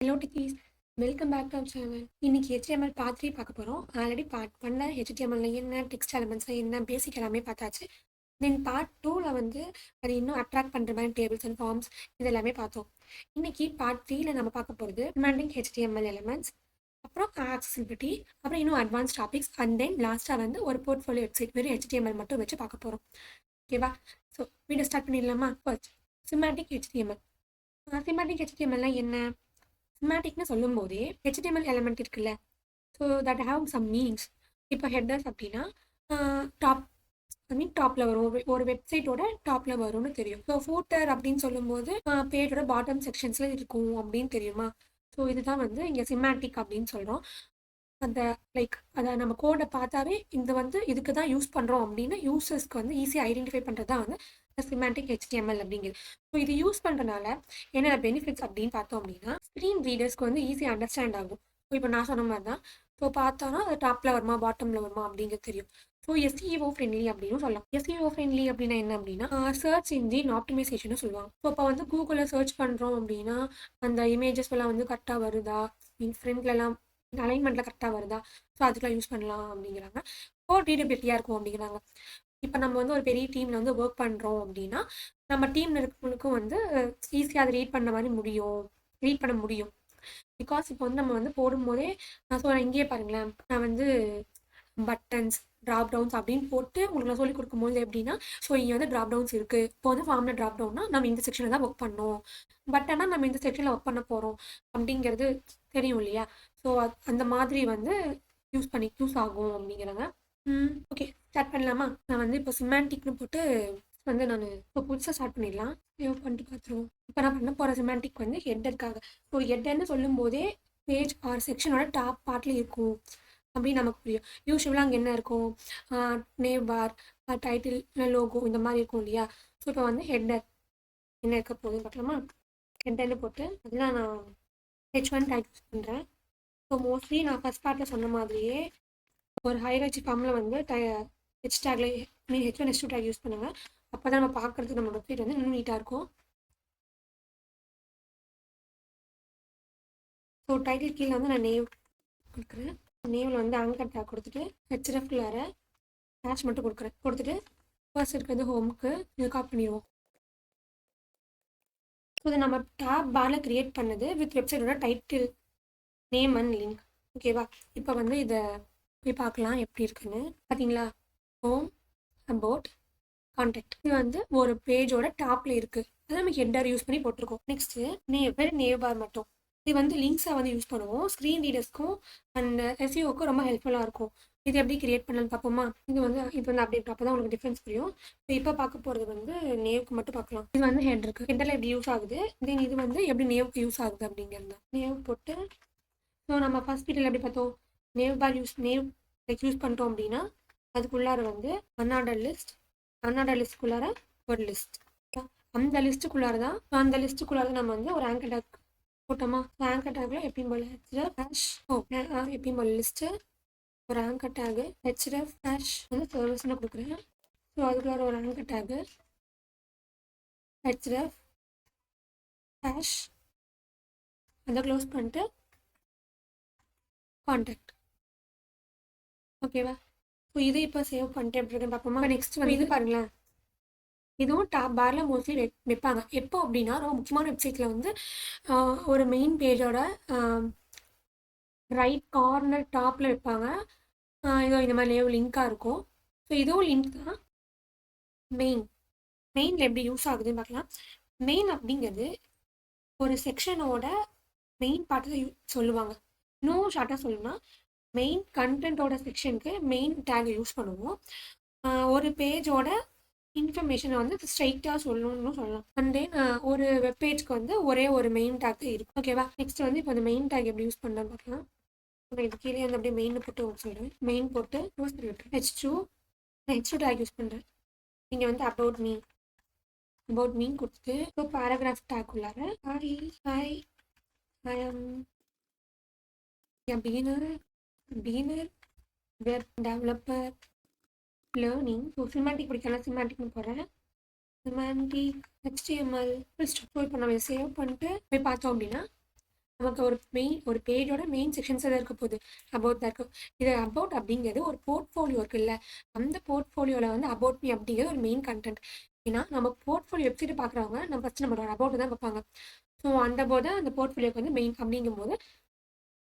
Hello techies, welcome back to our channel. இன்னைக்கு HTML part 3 பார்க்க போகிறோம். ஆல்ரெடி பார்ட் 1ல HTML என்ன, டெக்ஸ்ட் எலமெண்ட்ஸ் என்ன, பேசிக் எல்லாமே பார்த்தாச்சு. தென் பார்ட் 2ல வந்து அது இன்னும் அட்ராக்ட் பண்ணுற மாதிரி டேபிள்ஸ் அண்ட் ஃபார்ம்ஸ் இது எல்லாமே பார்த்தோம். இன்னைக்கு பார்ட் 3ல நம்ம பார்க்க போகிறது டிமாண்டிங் HTML எலமெண்ட்ஸ், அப்புறம் ஆக்சசிபிலிட்டி, அப்புறம் இன்னும் அட்வான்ஸ் டாபிக்ஸ், அண்ட் தென் லாஸ்ட்டாக வந்து ஒரு போர்ட்ஃபோலியோ வெப்சைட் வெறும் HTML மட்டும் வச்சு பார்க்க போகிறோம். ஓகேவா? ஸோ வீடியோ ஸ்டார்ட் பண்ணிடலாமா? First semantic HTML. Semantic HTML என்ன? சிமாட்டிக்னு சொல்லும் போதே HTML எலமெண்ட் இருக்குல்ல, so that have some meanings. இப்போ ஹெட்டர்ஸ் அப்படின்னா டாப் டாப்பில் வரும், ஒரு வெப்சைட்டோட டாப்பில் வரும்னு தெரியும். ஸோ ஃபூட்டர் அப்படின்னு சொல்லும்போது பேஜோட பாட்டம் செக்ஷன்ஸில் இருக்கும் அப்படின்னு தெரியுமா? ஸோ இதுதான் வந்து இங்கே சிமாட்டிக் அப்படின்னு சொல்கிறோம். அந்த அதை நம்ம கோடை பார்த்தாவே இது வந்து இதுக்கு தான் யூஸ் பண்ணுறோம் அப்படின்னு யூசர்ஸ்க்கு வந்து ஈஸியாக ஐடென்டிஃபை பண்ணுறது தான் வந்து சிமாட்டிக் HTML அப்படிங்கிறது. ஸோ இது யூஸ் பண்ணுறதுனால என்னென்ன பெனிஃபிட்ஸ் அப்படின்னு பார்த்தோம் அப்படின்னா, ஸ்க்ரீன் ரீடர்ஸ்க்கு வந்து ஈஸியாக அண்டர்ஸ்டாண்ட் ஆகும். ஸோ இப்போ நான் சொன்ன மாதிரி தான், ஸோ பார்த்தோன்னா அது டாப்பில் வருமா பாட்டமில் வருமா அப்படிங்கிறது தெரியும். ஸோ SEO ஃப்ரெண்ட்லி அப்படின்னு சொல்லலாம். SEO ஃப்ரெண்ட்லி அப்படின்னா என்ன அப்படின்னா, சர்ச் இன்ஜின் ஆப்டிமைசேஷன் சொல்லுவாங்க. ஸோ இப்போ வந்து கூகுளில் சர்ச் பண்ணுறோம் அப்படின்னா அந்த இமேஜஸ் எல்லாம் வந்து கரெக்டாக வருதா, ஃப்ரண்ட்லலாம் அலைன்மெண்ட்டில் கரெக்டாக வருதா, ஸோ அதுக்கெலாம் யூஸ் பண்ணலாம் அப்படிங்கிறாங்க. கோட் ரீடபிலிட்டியாக இருக்கும் அப்படிங்கிறாங்க. இப்போ நம்ம வந்து ஒரு பெரிய டீமில் வந்து ஒர்க் பண்ணுறோம் அப்படின்னா நம்ம டீமில் இருக்கவங்களுக்கும் வந்து ஈஸியாக அதை ரீட் பண்ண முடியும். பிகாஸ் இப்போ வந்து நம்ம வந்து போடும்போதே ஸோ நான் இங்கேயே பாருங்களேன், நான் வந்து பட்டன்ஸ் ட்ராப் டவுன்ஸ் அப்படின்னு போட்டு உங்களுக்கு நான் சொல்லிக் கொடுக்கும்போது எப்படின்னா, ஸோ இங்கே வந்து ட்ராப் டவுன்ஸ் இருக்குது. இப்போ வந்து ஃபார்மில் ட்ராப் டவுன்னா நம்ம இந்த செக்ஷனில் தான் ஒர்க் பண்ணோம், பட் ஆனால் நம்ம இந்த செக்ஷனில் ஒர்க் பண்ண போகிறோம் அப்படிங்கிறது தெரியும் இல்லையா? ஸோ அந்த மாதிரி வந்து யூஸ் ஆகும் அப்படிங்கிறாங்க. ஓகே, ஸ்டார்ட் பண்ணலாமா? நான் வந்து இப்போ சிமாண்டிக்னு போட்டு வந்து நான் இப்போ புதுசாக ஸ்டார்ட் பண்ணிடலாம். சேவ் பண்ணிட்டு பார்த்துருவோம். இப்போ நான் பண்ண போகிற சிமாண்டிக் வந்து ஹெட்டருக்காக. ஸோ ஹெட்டர்னு சொல்லும் போதே பேஜ் ஆர் செக்ஷனோட டாப் பார்ட்லேயே இருக்கும் அப்படின்னு நமக்கு புரியும். யூஸ்வலாக அங்கே என்ன இருக்கும்? நேம் பார், டைட்டில், லோகோ இந்த மாதிரி இருக்கும் இல்லையா? ஸோ இப்போ வந்து ஹெட்டர் என்ன இருக்க போகுதுன்னு பார்க்கலாமா? ஹெட்டர்னு போட்டு அதில் நான் H1 டேக் யூஸ் பண்ணுறேன். ஸோ மோஸ்ட்லி நான் ஃபஸ்ட் பார்ட்டில் சொன்ன மாதிரியே ஒரு ஹைரார்ச்சி ஃபார்மில் வந்து H டேக்ல H1 H2 take use பண்ணுங்கள். அப்போ தான் நம்ம பார்க்குறதுக்கு நம்ம வெப்சைட் வந்து இன்னும் நீட்டாக இருக்கும். ஸோ டைட்டில் கீழே வந்து நான் நேம் கொடுக்குறேன். நேமில் வந்து ஆங்கர் டேக் கொடுத்துட்டு ஹெச்எஃப்குள்ளார ஹேஷ் மட்டும் கொடுத்துட்டு ஃபர்ஸ்ட் இருக்கிறது ஹோமுக்கு இது காப்பி பண்ணிடுவோம். ஸோ இதை நம்ம டேப் பாரில் க்ரியேட் பண்ணது வித் வெப்சைட்டோட டைட்டில், நேம் அண்ட் லிங்க். ஓகேவா? இப்போ வந்து இதை போய் பார்க்கலாம் எப்படி இருக்குன்னு. பார்த்தீங்களா? Home, about, contact. இது வந்து ஒரு பேஜோட டாப்ல இருக்கு. அதை நம்ம ஹெட்டர் யூஸ் பண்ணி போட்டிருக்கோம். நெக்ஸ்ட் நேவ் பார் மட்டும். இது வந்து லிங்க்ஸாக வந்து யூஸ் பண்ணுவோம். ஸ்க்ரீன் ரீடர்ஸ்க்கும் அண்ட் SEOக்கும் ரொம்ப ஹெல்ப்ஃபுல்லாக இருக்கும். இது எப்படி கிரியேட் பண்ணலாம்னு பார்ப்போமா? இது வந்து அப்டேட் அப்போ தான் உங்களுக்கு டிஃப்ரென்ஸ் புரியும். இப்போ பார்க்க போகிறது வந்து நேவுக்கு மட்டும் பார்க்கலாம். இது வந்து ஹெட்டருக்கு. ஹெட்டரில் எப்படி யூஸ் ஆகுது, தென் இது வந்து எப்படி நேவுக்கு யூஸ் ஆகுது அப்படிங்கிறது தான். நேவ் போட்டு ஸோ நம்ம ஃபர்ஸ்ட் வீடியோவில் எப்படி பார்த்தோம், நேவ் பார் யூஸ் பண்ணிட்டோம் அப்படின்னா அதுக்குள்ளார வந்து அன்ஆர்டர் லிஸ்ட்டுக்குள்ளார ஒரு லிஸ்ட். அந்த லிஸ்ட்டுக்குள்ளார தான் நம்ம வந்து ஒரு ஆங்கர் டேக் போட்டோமா? ஆங்கர் டேக்ல எப்பயும் போல எப்பயும் போல லிஸ்ட்டு, ஒரு ஆங்கர் டேகு ஹெச்எஃப் ஹேஷ் வந்து சர்வீஸ்னு கொடுக்குறேன். ஸோ அதுக்குள்ளார ஒரு ஆங்கர் டேகு ஹெச்எஃப் ஹேஷ் அதை க்ளோஸ் பண்ணிட்டு கான்டாக்ட். ஓகேவா? ஸோ இதை இப்போ சேவ் பண்ணிட்டு எப்படி இருக்குன்னு பார்ப்போமா? நெக்ஸ்ட் வந்து இது பாருங்களேன், இதுவும் டாப் பாரில் மோஸ்ட்லி வைப்பாங்க. எப்போ அப்படின்னா ரொம்ப முக்கியமான வெப்சைட்டில் வந்து ஒரு மெயின் பேஜோட ரைட் கார்னர் டாப்பில் வைப்பாங்க. இதோ இந்த மாதிரி லிங்காக இருக்கும். ஸோ இதுவும் லிங்க் தான். மெயினில் எப்படி யூஸ் ஆகுதுன்னு பார்க்கலாம். மெயின் அப்படிங்கிறது ஒரு செக்ஷனோட மெயின் பார்ட்டை தான் சொல்லுவாங்க. இன்னும் ஷார்ட்டாக சொல்லணும்னா மெயின் கண்டென்ட்டோட செக்ஷனுக்கு மெயின் டேக் யூஸ் பண்ணுவோம். ஒரு பேஜோட இன்ஃபர்மேஷனை வந்து ஸ்ட்ரைட்டாக சொல்லணும்னு சொல்லலாம். அண்ட் தென் ஒரு வெப்பேஜ்க்கு வந்து ஒரே ஒரு மெயின் டேக் இருக்கும். ஓகேவா? நெக்ஸ்ட் வந்து இப்போ அந்த மெயின் டேக் எப்படி யூஸ் பண்ணலான்னு பார்க்கலாம். இது கீழே வந்து அப்படியே மெயின் போட்டு சொல்கிறேன். மெயின் போட்டு யூஸ் பண்ணிவிட்டு H2 டேக் யூஸ் பண்ணுறேன். இங்கே வந்து அபவுட் மீ கொடுத்துட்டு இப்போ பேராகிராஃப் டேக் உள்ளார ஐ ஆம் beginner web developer learning. So semantic பிடிக்கலாம், சிமாண்டிக்னு போடுறேன். சிமாண்டிக் HTML ஸோ இப்போ நம்ம சேவ் பண்ணிட்டு போய் பார்த்தோம் அப்படின்னா நமக்கு ஒரு பேஜோட மெயின் செக்ஷன்ஸ் தான் இருக்க போகுது. அபவுட் தான் இருக்கும். இது அபவுட் அப்படிங்கிறது ஒரு போர்ட்ஃபோலியோ இருக்குல்ல, அந்த போர்ட்ஃபோலியோவில் வந்து அபவுட் மீ அப்படிங்கிறது ஒரு மெயின் கண்டென்ட். ஏன்னா நம்ம போர்ட்ஃபோலியோ வெப்சைட் பார்க்குறவங்க நம்ம ஃபஸ்ட்டு நம்மளோட அபவுட் தான் பார்ப்பாங்க. ஸோ அந்த போது அந்த போர்ட்ஃபோலியோக்கு வந்து மெயின் அப்படிங்கும்போது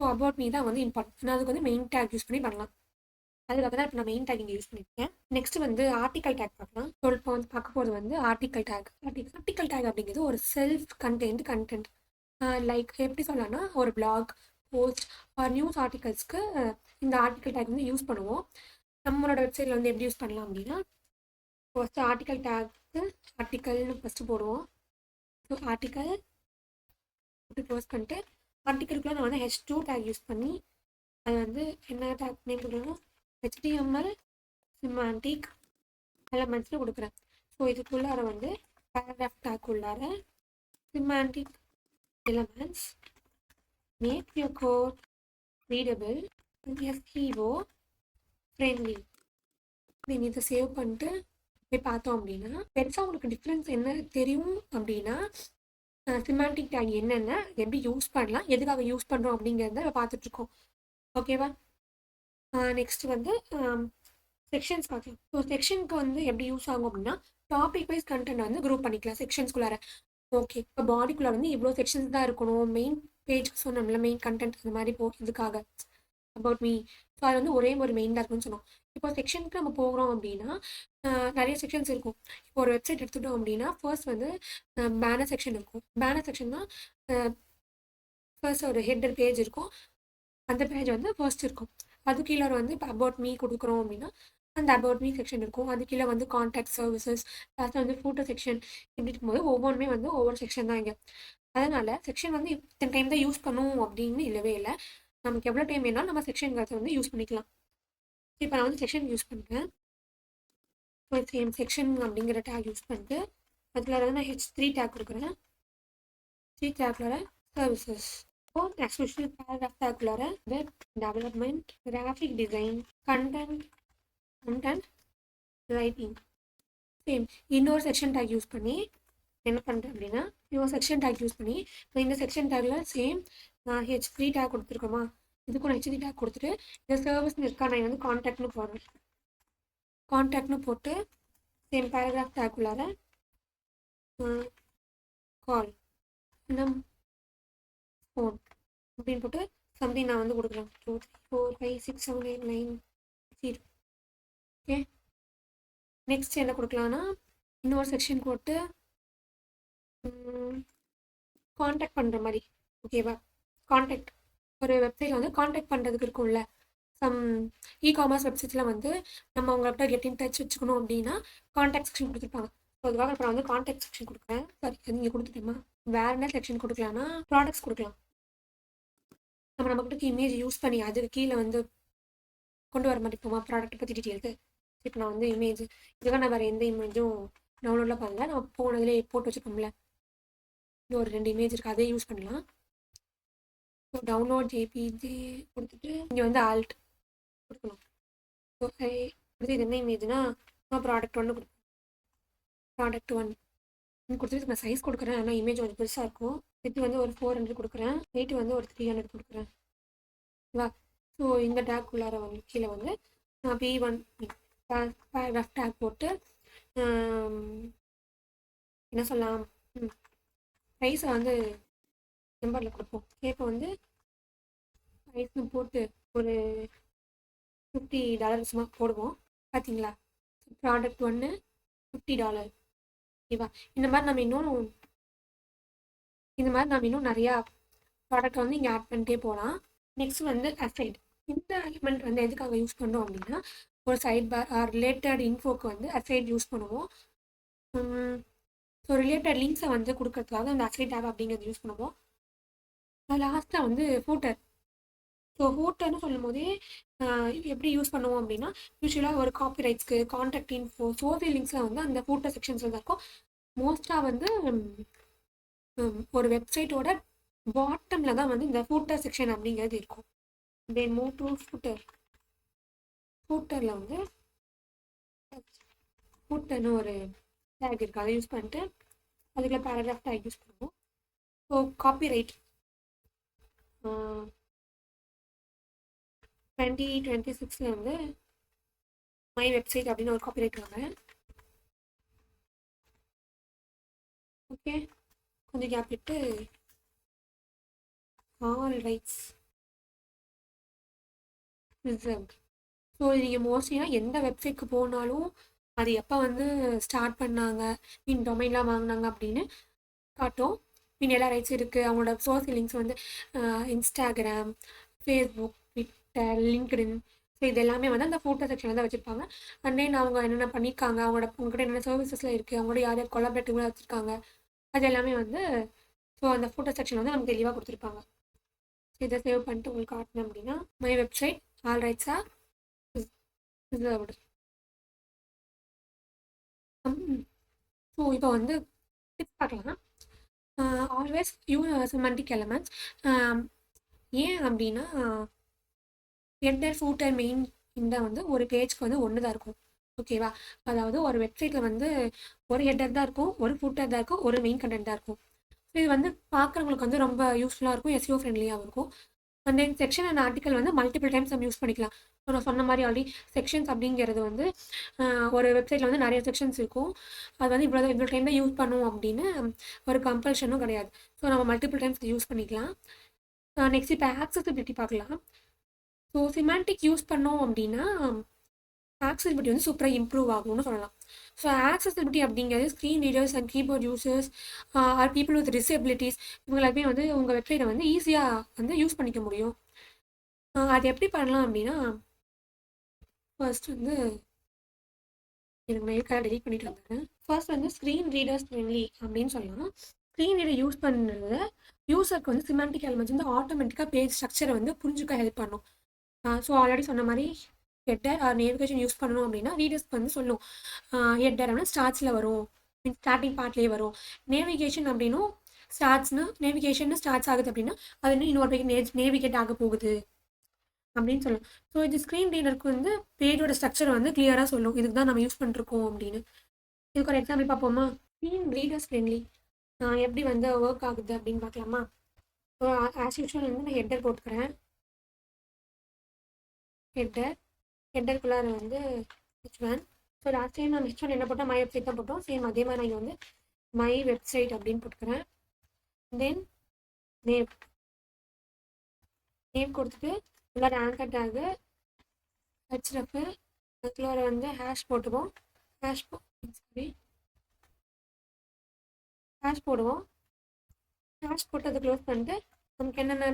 ஸோ அபவுட் மீ தான் வந்து இம்பார்ட்டன்ட். நான் அதுக்கு வந்து மெயின் டேக் யூஸ் பண்ணி பண்ணலாம். அதுக்காக தான் இப்போ நான் மெயின் டேக் இங்கே யூஸ் பண்ணியிருக்கேன். நெக்ஸ்ட் வந்து ஆர்டிக்கல் டேக் பார்க்கலாம். ஸோ இப்போ வந்து பார்க்க போகிறது வந்து ஆர்டிக்கல் டேக். ஆர்டிக்கல் டேக் அப்படிங்கிறது ஒரு செல்ஃப் கண்டென்ட். லைக் எப்படி சொல்லலாம்னா ஒரு பிளாக் போஸ்ட் ஆர் நியூஸ் ஆர்டிகல்ஸ்க்கு இந்த ஆர்டிக்கல் டேக் வந்து யூஸ் பண்ணுவோம். நம்மளோட வெப்சைட்டில் வந்து எப்படி யூஸ் பண்ணலாம் அப்படின்னா ஃபஸ்ட்டு ஆர்டிக்கல் டேக்கு ஆர்டிக்கல்னு ஃபஸ்ட்டு போடுவோம். ஸோ ஆர்டிக்கல் போட்டு க்ளோஸ் பண்ணிட்டு ஆர்டிக்கலுக்குள்ள நான் வந்து H2 டேக் யூஸ் பண்ணி அது வந்து என்ன டேக் நேம் கொடுக்கணும், HTML சிமாண்டிக் எலமெண்ட்ஸ்னு கொடுக்குறேன். ஸோ இதுக்குள்ளார வந்து பேராகிராஃப் டேக் உள்ளார semantic elements make your code readable and SEO friendly. நீங்கள் இதை சேவ் பண்ணிட்டு போய் பார்த்தோம் அப்படின்னா பெருசாக உங்களுக்கு டிஃப்ரென்ஸ் என்ன தெரியும் அப்படின்னா சிமாண்டிக் டேக் என்னென்ன எப்படி யூஸ் பண்ணலாம், எதுக்காக யூஸ் பண்ணுறோம் அப்படிங்கிறத பார்த்துட்ருக்கோம். ஓகேவா? நெக்ஸ்ட் வந்து செக்ஷன்ஸ் பார்க்கலாம். ஸோ செக்ஷனுக்கு வந்து எப்படி யூஸ் ஆகும் அப்படின்னா டாபிக் வைஸ் கண்டென்ட் வந்து குரூப் பண்ணிக்கலாம் செக்ஷன்ஸ்குள்ளார. ஓகே, இப்போ பாடிக்குள்ளே வந்து இவ்வளோ செக்ஷன்ஸ் தான் இருக்கணும். மெயின் பேஜ் சொன்னோம்ல, மெயின் கண்டென்ட் அந்த மாதிரி இதுக்காக அபவுட் மீ. ஸோ அது வந்து ஒரே ஒரு மெயின் தான் இருக்குன்னு சொன்னோம். இப்போ செக்ஷனுக்கு நம்ம போகிறோம் அப்படின்னா நிறைய செக்ஷன்ஸ் இருக்கும். இப்போ ஒரு வெப்சைட் எடுத்துட்டோம் அப்படின்னா ஃபர்ஸ்ட் வந்து பேனர் செக்ஷன் இருக்கும். பேனர் செக்ஷன்னா ஃபர்ஸ்ட் ஒரு ஹெட்டர் பேஜ் இருக்கும். அந்த பேஜ் வந்து ஃபர்ஸ்ட் இருக்கும். அது கீழே வந்து இப்போ அபவுட் மீ கொடுக்குறோம் அப்படின்னா அந்த அபவுட் மீ செக்ஷன் இருக்கும். அது கீழே வந்து கான்டாக்ட் சர்வீசஸ், லாஸ்ட்டில் வந்து ஃபோட்டோ செக்ஷன், இப்படி இருக்கும்போது ஒவ்வொன்றுமே வந்து ஒவ்வொரு செக்ஷன் தான் இங்கே. அதனால் செக்ஷன் வந்து இத்தனை டைம் தான் யூஸ் பண்ணுவோம் அப்படின்னு இல்லவே இல்லை. நமக்கு எவ்வளோ டைம் வேணாலும் நம்ம செக்ஷனுங்கிறத வந்து யூஸ் பண்ணிக்கலாம். இப்போ நான் வந்து செக்ஷன் யூஸ் பண்ணுறேன். சேம் செக்ஷன் அப்படிங்கிற டேக் யூஸ் பண்ணிட்டு அதில் வந்து நான் H3 டேக் கொடுக்குறேன். 3 டேக்ல சர்வீசஸ். இப்போ எக்ஸ்பெஷல் பேராகிராஃப் டேக்குள்ளார web development, graphic design, content writing. Same இன்னொரு செக்ஷன் டேக் யூஸ் பண்ணி என்ன பண்ணுறேன் அப்படின்னா இன்னொரு செக்ஷன் டேக் யூஸ் பண்ணி இந்த செக்ஷன் டேக்ல சேம் நான் H3 டேக் கொடுத்துருக்கோமா, இதுக்கு நான் H3 டேக் கொடுத்துட்டு இந்த சர்வீஸ்னு இருக்கா நான் வந்து கான்டாக்ட்னு போடுறேன். கான்டாக்ட்னு போட்டு சேம் பேராகிராஃப் டேக்குள்ளார கால் நம் ஃபோன் அப்படின்னு போட்டு சம்திங் நான் வந்து கொடுக்குறேன். 2 3 4 5 6 7 8 9 0. ஓகே, நெக்ஸ்ட் என்ன கொடுக்கலான்னா இன்னொரு செக்ஷன் போட்டு கான்டாக்ட் பண்ணுற மாதிரி. ஓகேவா? கான்டாக்ட் ஒரு வெப்சைட்டில் வந்து கான்டாக்ட் பண்ணுறதுக்கு இருக்கும்ல, சம் இ-காமர்ஸ் வெப்சைட்ஸில் வந்து நம்ம உங்கள்கிட்ட கெட் இன் டச் வச்சுக்கணும் அப்படின்னா கான்டாக்ட் செக்ஷன் கொடுத்துருப்பாங்க. ஸோ அதுக்காக இப்போ நான் வந்து கான்டாக்ட் செக்ஷன் கொடுக்குறேன். சரி, நீங்கள் கொடுத்துட்டோமா? வேறு என்ன செக்ஷன் கொடுக்கலான்னா ப்ராடக்ட்ஸ் கொடுக்கலாம். நம்மகிட்ட இமேஜ் யூஸ் பண்ணி அதுக்கு கீழே வந்து கொண்டு வர மாதிரி இருக்குமா ப்ராடக்ட் பற்றி டீட்டெயில்ஸு. இப்போ நான் வந்து இமேஜ் இதுக்காக நான் வேறு எந்த இமேஜும் டவுன்லோடில் பண்ணல, நான் போனதுலேயே போட்டு வச்சுருக்கோம்ல, இன்னும் ஒரு 2 இமேஜ் இருக்குது, அதே யூஸ் பண்ணலாம். ஸோ டவுன்லோட் ஜேபிஜே கொடுத்துட்டு இங்கே வந்து ஆல்ட் கொடுக்கணும். ஸோ கொடுத்து இது என்ன இமேஜ்னா நான் ப்ராடக்ட் 1 கொடுப்பேன். ப்ராடக்ட் 1 கொடுத்துட்டு நான் சைஸ் கொடுக்குறேன். ஆனால் இமேஜ் கொஞ்சம் பெருசாக இருக்கும். இது வந்து ஒரு 400 கொடுக்குறேன். வெயிட் வந்து ஒரு 300 கொடுக்குறேன். வா. ஸோ இந்த டேக் உள்ளார வந்து கீழே வந்து நான் B1 பேராகிராஃப் டேக் போட்டு என்ன சொல்லலாம், ப்ரைஸை வந்து நம்பரில் கொடுப்போம். இப்போ வந்து ப்ரைஸ்னு போட்டு ஒரு $50 சும்மா போடுவோம். பார்த்தீங்களா? ப்ராடக்ட் 1 $50. ஓகேவா? இந்த மாதிரி நம்ம இன்னும் நிறையா ப்ராடக்ட் வந்து இங்கே ஆட் பண்ணிட்டே போகலாம். நெக்ஸ்ட் வந்து அசைட். இந்த எலிமெண்ட் வந்து எதுக்காக யூஸ் பண்ணுறோம் அப்படின்னா ஒரு சைட் பார் ஆர் ரிலேட்டட் இன்ஃபோக்கு வந்து அசைட் யூஸ் பண்ணுவோம். ஸோ ரிலேட்டட் லிங்க்ஸை வந்து கொடுக்கறதுக்காக அந்த அசைட் டேப் அப்படிங்கிறது யூஸ் பண்ணுவோம். லாஸ்ட்டாக வந்து ஃபூட்டர். ஸோ ஃபூட்டர்னு சொல்லும் போதே எப்படி யூஸ் பண்ணுவோம் அப்படின்னா யூஸ்வலாக ஒரு காப்பிரைட்ஸ்க்கு, கான்டாக்ட் இன்ஃபோ, சோசியல் லிங்க்ஸில் வந்து அந்த ஃபூட்டர் செக்ஷன்ஸில் தான் இருக்கும். மோஸ்ட்டாக வந்து ஒரு வெப்சைட்டோட பாட்டமில் தான் வந்து இந்த ஃபூட்டர் செக்ஷன் அப்படிங்கிறது இருக்கும். Then move to footer. ஃபூட்டரில் வந்து ஃபூட்டர்னு ஒரு டேக் இருக்குது, அதை யூஸ் பண்ணிட்டு அதுக்குள்ள பேராகிராஃப் டேக் யூஸ் பண்ணுவோம். ஸோ காப்பிரைட் 2026 வந்து மை வெப்சைட் அப்படின்னு ஒரு காப்பிரைட் வாங்க. ஓகே, கொஞ்சம் கேப் விட்டு ஆல் ரைட்ஸ் ரிசர்வ்ட். ஸோ நீங்கள் மோஸ்ட்லினா எந்த வெப்சைட்க்கு போனாலும் அது எப்போ வந்து ஸ்டார்ட் பண்ணாங்க, மீன் டொமைன்லாம் வாங்கினாங்க அப்படின்னு காட்டும். மீன் எல்லா ரைட்ஸ் இருக்குது. அவங்களோட சோர்ஸ் லிங்க்ஸ் வந்து Instagram, Facebook, Twitter, LinkedIn. So இது எல்லாமே வந்து அந்த ஃபோட்டோ செக்ஷனில் தான் வச்சுருப்பாங்க. அண்ட் தென் அவங்க என்னென்ன பண்ணியிருக்காங்க, அவங்ககிட்ட என்னென்ன சர்வீசஸ்லாம் இருக்குது, அவங்களோட யார் யார் கொலாபரேட்டிவ்லாம் வச்சுருக்காங்க, அது எல்லாமே வந்து ஸோ அந்த ஃபோட்டோ செக்ஷன் வந்து நமக்கு தெளிவாக கொடுத்துருப்பாங்க. ஸோ இதை சேவ் பண்ணிட்டு உங்களுக்கு காட்டணும் அப்படின்னா மை வெப்சைட் ஆல் ரைட்ஸா ரிசர்வ்டு. ஸோ இப்போ வந்து டிப்ஸ் பார்க்கலாம். Always use semantic elements. ஏன் அப்படின்னா ஹெட்டர் ஃபூட்டர் மெயின் இந்த வந்து ஒரு பேஜ்க்கு வந்து ஒன்று தான் இருக்கும். ஓகேவா? அதாவது ஒரு வெப்சைட்டில் வந்து ஒரு ஹெட்டர் தான் இருக்கும், ஒரு ஃபூட்டர் தான் இருக்கும், ஒரு மெயின் கண்டென்ட் தான் இருக்கும். ஸோ இது வந்து பார்க்குறவங்களுக்கு வந்து ரொம்ப யூஸ்ஃபுல்லாக இருக்கும், எஸ்இஓ ஃப்ரெண்ட்லியாகவும் இருக்கும். And then section and article வந்து மல்டிபிள் டைம்ஸ் நம்ம யூஸ் பண்ணிக்கலாம். ஸோ நான் சொன்ன மாதிரி ஆல்ரெடி செக்ஷன்ஸ் அப்படிங்கிறது வந்து ஒரு வெப்சைட்டில் வந்து நிறைய செக்ஷன்ஸ் இருக்கும். அது வந்து இவ்வளோ டைம் தான் யூஸ் பண்ணுவோம் அப்படின்னு ஒரு கம்பல்ஷனும் கிடையாது. ஸோ நம்ம மல்டிபிள் டைம்ஸ் யூஸ் பண்ணிக்கலாம். நெக்ஸ்ட் இப்போ ஆக்சசிபிலிட்டி பார்க்கலாம். ஸோ சிமாண்டிக் யூஸ் பண்ணோம் அப்படின்னா ஆக்சசிபிலிட்டி வந்து சூப்பராக இம்ப்ரூவ் ஆகும்னு சொல்லலாம். ஸோ ஆக்சசிபிலிட்டி அப்படிங்கிறது screen readers and keyboard users or people with disabilities இவங்களாலுமே வந்து உங்கள் வெப்சைட்டை வந்து ஈஸியாக வந்து யூஸ் பண்ணிக்க முடியும். அது எப்படி பண்ணலாம் அப்படின்னா ஃபர்ஸ்ட் வந்து எனக்கு மெயிலுக்காக டெலிட் பண்ணிட்டு வந்தேன். ஃபர்ஸ்ட் வந்து ஸ்க்ரீன் ரீடர்ஸ் ஃப்ரெண்ட்லி அப்படின்னு சொல்லலாம். ஸ்க்ரீன் ரீடர் யூஸ் பண்ணுறது யூசருக்கு வந்து சிமாண்டிக் எலிமெண்ட்ஸ் வந்து ஆட்டோமேட்டிக்காக பேஜ் ஸ்ட்ரக்சரை வந்து புரிஞ்சுக்க ஹெல்ப் பண்ணும். ஸோ ஆல்ரெடி சொன்ன மாதிரி ஹெட்டர் ஆர் நேவிகேஷன் யூஸ் பண்ணணும் அப்படின்னா ரீடர்ஸ்க்கு வந்து சொல்லும். ஹெட்டர் அப்படின்னா ஸ்டார்ட்ஸில் வரும், மீன்ஸ் ஸ்டார்டிங் பார்ட்லேயே வரும். நேவிகேஷன் அப்படின்னும் நேவிகேஷன் ஸ்டார்ட்ஸ் ஆகுது அப்படின்னா அது இன்னும் இன்னொரு பேஜ் நேவிகேட் ஆக போகுது அப்படின்னு சொல்லலாம். ஸோ இது ஸ்க்ரீன் ரீடருக்கு வந்து பேஜோட ஸ்ட்ரக்சரை வந்து கிளியராக சொல்லும், இதுக்கு தான் நம்ம யூஸ் பண்ணிருக்கோம் அப்படின்னு. இதுக்கு ஒரு எக்ஸாம்பிள் பார்ப்போமா? ஸ்க்ரீன் ரீடர்ஸ் ஃப்ரெண்ட்லி எப்படி வந்து ஒர்க் ஆகுது அப்படின்னு பார்க்கலாமா? ஸோ ஆஸ் யூஷுவல் வந்து நான் ஹெட்டர் போட்டுக்கிறேன். ஹெட்டருக்குள்ளார வந்து H1. ஸோ லாஸ்ட் டைம் நான் H1 என்ன போட்டால் மை வெப்சைட் தான் போட்டோம். சேம் அதே மாதிரி நான் இங்கே வந்து மை வெப்சைட் அப்படின்னு போட்டுக்கிறேன். தென் நேம் கொடுத்துட்டு உள்ளார ஆங்கர் டேகு ஹெச்எஃப் அதுக்குள்ளார வந்து ஹேஷ் போட்டுவோம். ஹேஷ் போடுவோம். ஹேஷ் போட்டு அதை க்ளோஸ் பண்ணிட்டு நமக்கு என்னென்ன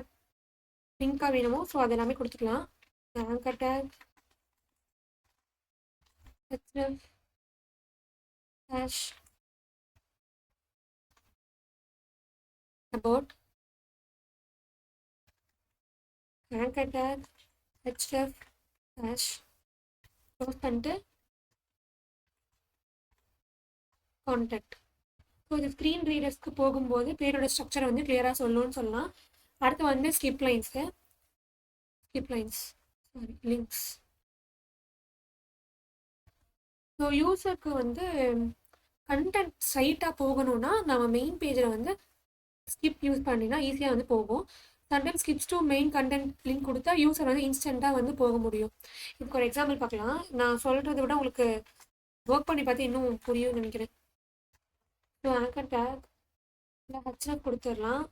லிங்காக வேணுமோ ஸோ அது எல்லாமே கொடுத்துக்கலாம். Anchor tag href hash about anchor tag href hash close பண்ணிட்டு கான்டாக்ட். ஸோ இது ஸ்க்ரீன் ரீடர்ஸ்க்கு போகும்போது பேரோட ஸ்ட்ரக்சரை வந்து கிளியராக சொல்லணும்னு சொல்லலாம். அடுத்து வந்து skip lines sorry links. So யூசருக்கு வந்து கண்டென்ட் சைட்டாக போகணும்னா நம்ம மெயின் பேஜில் வந்து ஸ்கிப் யூஸ் பண்ணினா ஈஸியாக வந்து போகும். Sometimes Schiff's to main content link கொடுத்தா யூசர் வந்து இன்ஸ்டண்ட்டாக வந்து போக முடியும். இதுக்கு ஒரு எக்ஸாம்பிள் பார்க்கலாம். நான் சொல்கிறத விட உங்களுக்கு ஒர்க் பண்ணி பார்த்து இன்னும் புரியும்னு நினைக்கிறேன். ஸோ ஆங்கர் டேக் இல்லை ஹெச்எஃப் கொடுத்துடலாம்.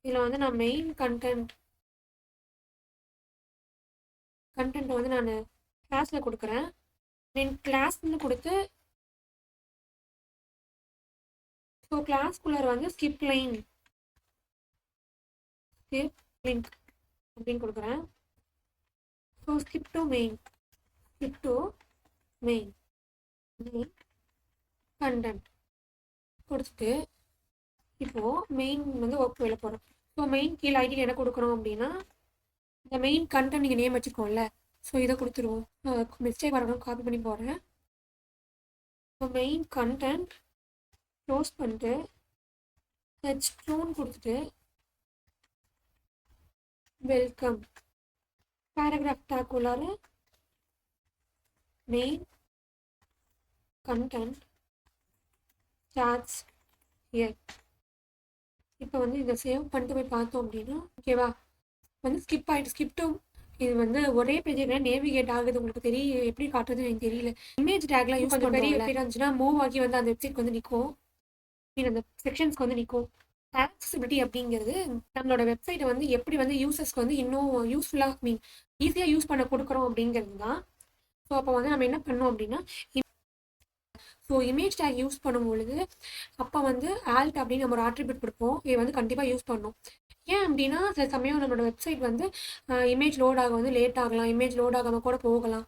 இதில் வந்து நான் மெயின் கண்டென்ட்டை வந்து நான் கிளாஸில் கொடுக்குறேன். தென் கிளாஸ்ன்னு கொடுத்து ஸோ கிளாஸ்குள்ளார வந்து ஸ்கிப் லிங்க் அப்படின்னு கொடுக்குறேன். So skip to main content கொடுத்துட்டு இப்போது மெயின் வந்து ஒர்க் வெளில போகிறோம். ஸோ மெயின் கீழே ஐடி என்ன கொடுக்குறோம் அப்படின்னா இந்த மெயின் கண்டென்ட் நீங்கள் நேம் வச்சுக்கோம்ல, ஸோ இதை கொடுத்துருவோம். மிஸ்டேக் வரணும், காப்பி பண்ணி போடுறேன். ஸோ மெயின் கண்டென்ட் க்ளோஸ் பண்ணிட்டு h2 கொடுத்துட்டு வெல்கம் பேராகிராஃப் டேக் உள்ளார மெயின் கண்டென்ட் ஸ்டார்ட்ஸ் ஹியர். இப்போ வந்து இதை சேவ் பண்ணிட்டு போய் பார்த்தோம் அப்படின்னா ஓகேவா வந்து ஸ்கிப் டு இது வந்து ஒரே பேஜ்ல நேவிகேட் ஆகுது. உங்களுக்கு எப்படி காட்டுறதுன்னு எனக்கு தெரியல. இமேஜ் டேக்லாம் யூஸ் கொஞ்சம் பெரிய வெப்சைட் இருந்துச்சுன்னா மூவ் ஆகி வந்து அந்த வெப்சைட்க்கு வந்து நிற்கும். அந்த செக்ஷன்ஸ்க்கு வந்து நிற்கும். ஆக்சசிபிலிட்டி அப்படிங்கிறது நம்மளோட வெப்சைட்டை வந்து எப்படி வந்து யூசர்ஸ்க்கு வந்து இன்னும் யூஸ்ஃபுல்லாக ஈஸியாக யூஸ் பண்ண கொடுக்குறோம் அப்படிங்கிறது தான். ஸோ அப்போ வந்து நம்ம என்ன பண்ணோம் அப்படின்னா, ஸோ இமேஜ் டேக் யூஸ் பண்ணும்பொழுது அப்போ வந்து ஆல்ட் அப்படின்னு நம்ம ஒரு ஆட்ரிபியூட் கொடுப்போம். இதை வந்து கண்டிப்பாக யூஸ் பண்ணணும். ஏன் அப்படின்னா சில சமயம் நம்மளோட வெப்சைட் வந்து இமேஜ் லோட் ஆக வந்து லேட் ஆகலாம், இமேஜ் லோட் ஆகாமல் கூட போகலாம்.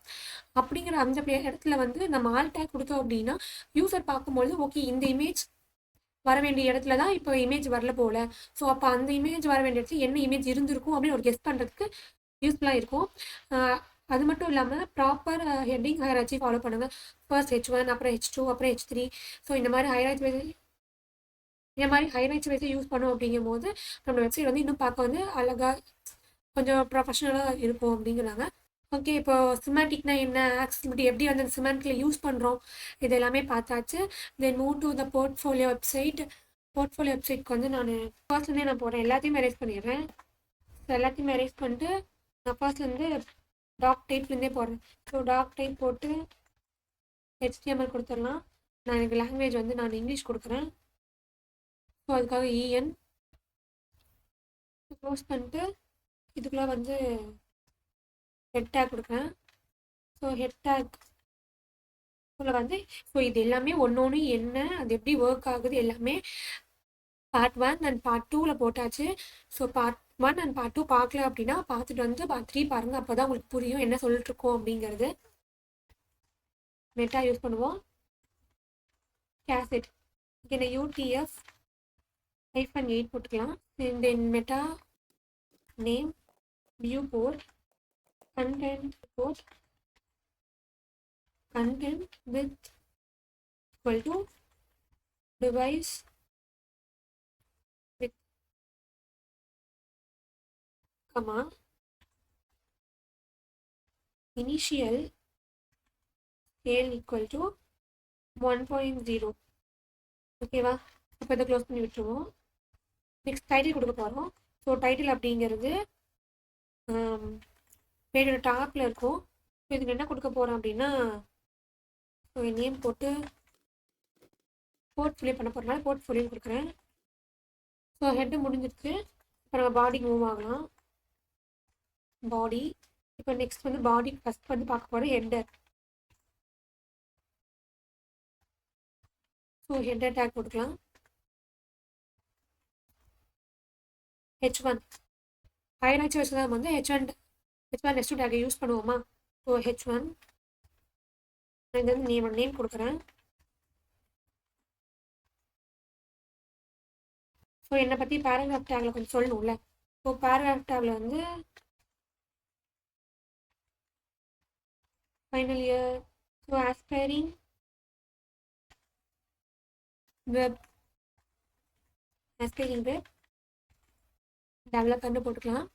அப்படிங்கிற அந்த இடத்துல வந்து நம்ம ஆல் டேக் கொடுத்தோம் அப்படின்னா யூசர் பார்க்கும்பொழுது ஓகே இந்த இமேஜ் வர வேண்டிய இடத்துல தான் இப்போ இமேஜ் வரல போல. ஸோ அப்போ அந்த இமேஜ் வர வேண்டிய இடத்துல என்ன இமேஜ் இருந்திருக்கும் அப்படின்னு ஒரு கெஸ் பண்ணுறதுக்கு யூஸ்ஃபுல்லாக இருக்கும். அது மட்டும் இல்லாமல் ப்ராப்பர் ஹெட்டிங் ஹையரார்ச்சி ஃபாலோ பண்ணுங்கள். ஃபர்ஸ்ட் H1, அப்புறம் H2, அப்புறம் H3. ஸோ இந்த மாதிரி ஹைலைட்ஸ் வைஸ் யூஸ் பண்ணோம் அப்படிங்கும் போது நம்ம வெப்சைட் வந்து இன்னும் பார்க்க வந்து அழகாக கொஞ்சம் ப்ரொஃபஷனலாக இருக்கும் அப்படிங்கிறாங்க. ஓகே, இப்போ சிமெண்டிக்னா என்ன, ஆக்சசிபிலிட்டி எப்படி வந்து அந்த சிமெண்டிக்கில் யூஸ் பண்ணுறோம், இது எல்லாமே பார்த்தாச்சு. Then move to the portfolio website. Portfolio வெப்சைட்க்கு வந்து நான் ஃபர்ஸ்ட்லேருந்தே நான் போடுறேன், எல்லாத்தையும் எரேஸ் பண்ணிடுறேன். ஸோ எல்லாத்தையும் எரேஸ் பண்ணிட்டு நான் ஃபர்ஸ்ட்லேருந்து டாக் டைப்லேருந்தே போடுறேன். ஸோ டாக் டைப் போட்டு HTML கொடுத்துடலாம். நான் எனக்கு லாங்குவேஜ் வந்து நான் இங்கிலீஷ் கொடுக்குறேன். ஸோ அதுக்காக EN க்ளோஸ் பண்ணிட்டு இதுக்குள்ளே வந்து ஹெட் டேக் கொடுக்குறேன். ஸோ ஹெட் டேக் வந்து ஸோ இது எல்லாமே ஒன்று என்ன, அது எப்படி ஒர்க் ஆகுது எல்லாமே பார்ட் 1 அண்ட் பார்ட் 2ல் போட்டாச்சு. ஸோ பார்ட் 1 அண்ட் பார்ட் 2 பார்க்கல அப்படின்னா பார்த்துட்டு வந்து பார்ட் 3 பாருங்கள். அப்போ தான் உங்களுக்கு புரியும் என்ன சொல்லிட்டு இருக்கோம் அப்படிங்கிறது. மெட்டா யூஸ் பண்ணுவோம். கேசட் இங்கே UTF -8 போட்டுக்கலாம். தென் மெட்டா நேம் வியூ போர்ட் content report content with equal to device with comma initial scale equal to 1.0. ஓகேவா? இப்போ இதை க்ளோஸ் பண்ணி விட்டுருவோம். நெக்ஸ்ட் டைட்டில் கொடுக்க போகிறோம். ஸோ டைட்டில் அப்படிங்கிறது பேஜோட டாப்பில் இருக்கும். ஸோ இதுக்கு என்ன கொடுக்க போகிறோம் அப்படின்னா நேம் போட்டு போர்ட்ஃபோலியோ பண்ண போகிறனால போர்ட்ஃபோலியோ கொடுக்குறேன். ஸோ ஹெட்டு முடிஞ்சிருச்சு. இப்போ நம்ம பாடிக்கு மூவ் ஆகலாம். பாடி இப்போ நெக்ஸ்ட் வந்து பாடி ஃபஸ்ட் வந்து பார்க்க போகிறோம் ஹெட்டர். ஸோ ஹெட்டர் டேக் கொடுக்கலாம். H1 ஹையரார்ச்சி வச்சு தான் வந்து H1 H2 டேக்கை யூஸ் பண்ணுவோமா? ஸோ H1 இது வந்து நேம் கொடுக்குறேன். ஸோ என்னை பற்றி பேராகிராஃப் டேக்ல கொஞ்சம் சொல்லணும்ல. ஸோ பேராகிராஃப் டேக்ல வந்து final year, so aspiring web டெவலப்பர்னு போட்டுக்கலாம்.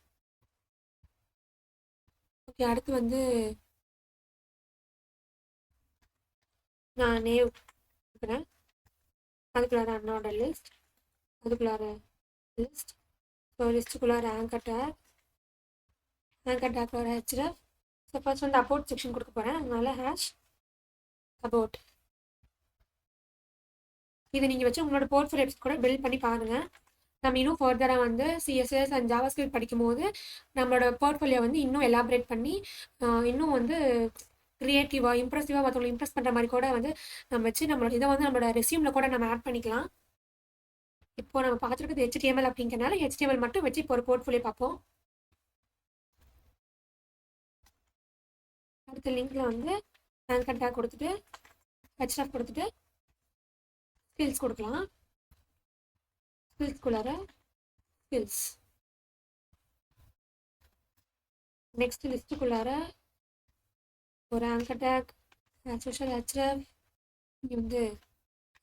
ஓகே, அடுத்து வந்து நான் நேம் கொடுக்குறேன். அதுக்குள்ளார அன்னோட லிஸ்ட், அதுக்குள்ளார லிஸ்ட். ஸோ லிஸ்ட்டுக்குள்ளார ஆங்கர் டேக்குள்ளார HREF. ஸோ ஃபர்ஸ்ட் வந்து அபவுட் செக்ஷன் கொடுக்க போகிறேன். அதனால #about. இதை நீங்கள் வச்சு உங்களோட போர்ட்ஃபோலியோ வெப்சைட் கூட பில்ட் பண்ணி பாருங்கள். நம்ம இன்னும் ஃபர்தராக வந்து CSS அண்ட் ஜாவாஸ்கிரிப்ட் படிக்கும்போது நம்மளோட போர்ட்ஃபோலியோ வந்து இன்னும் எலாபரேட் பண்ணி இன்னும் வந்து க்ரியேட்டிவாக இம்ப்ரெசிவாக மற்றவங்களை இம்ப்ரெஸ் பண்ணுற மாதிரி கூட வந்து நம்ம வச்சு நம்மளோட இதை வந்து நம்மளோட ரெஸ்யூமில் கூட நம்ம ஆட் பண்ணிக்கலாம். இப்போ நம்ம பார்த்துருக்கிறது HTML அப்படிங்கிறனால HTML மட்டும் வச்சு இப்போ ஒரு போர்ட்ஃபோலியோ பார்ப்போம். அடுத்த லிங்க்ல வந்து ஆங்கர் டேக் கொடுத்துட்டு HREF கொடுத்துட்டு ஸ்கில்ஸ் கொடுக்கலாம். ஸ்கில்ஸ்குள்ளார ஸ்கில்ஸ். நெக்ஸ்ட் லிஸ்ட்டுக்குள்ளார ஒரு ஆங்கர் டேக் சோஷியல் HREF. இங்கே வந்து